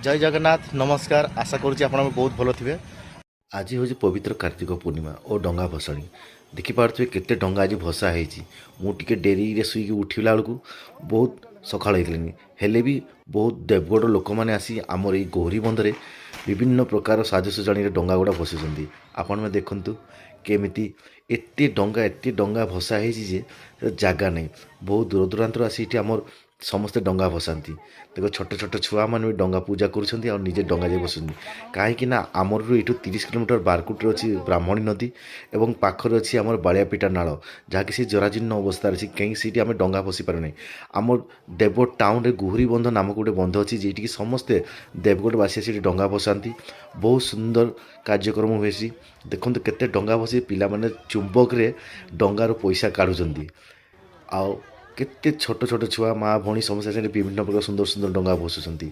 जय जगन्नाथ नमस्कार आशा करुँच आप बहुत भल थे। आज हूँ पवित्र कार्तिक पूर्णिमा और डंगा भसाणी देखिपे केते डंगा आज भसा होटी डेरी शुक उठला बेलू बहुत सका हेले भी बहुत देवगढ़ लोक मैंने आसी आमर ये गौरी बंधे विभिन्न प्रकार साजसजाणी डंगा गुड़ा भसुँच आपण में देखु केमी एत डंगा भसा जे जगह नहीं बहुत दूर दूरांतर आसी आमर समस्ते डंगा भसाती देखो छोट छोट छुआ मैंने भी डंगा पूजा करजे डंगा जाए बसुँच कहीं आमर यू 30 किलोमीटर बारकुटे अच्छी ब्राह्मणी नदी और पाखर अच्छी आम बाड़ियापिटा नाल जहाँकि से जराजीर्ण अवस्था अच्छी कहीं सीटी आम डंगा भसी पारे आम देवगढ़ टाउन रे गुहरी बंध नामक गोटे बंध अच्छी जेटिकी समस्ते देवगढ़वासी से डंगा भसाती बहुत सुंदर कार्यक्रम हुए देखो केते डंगा भसी पिला माने चुंबक रे डंगार पैसा काढ़ुंट आउ केते छोट छोट छुआ माँ भौणी समस्या विभिन्न प्रकार सुंदर सुंदर डंगा भसुँच।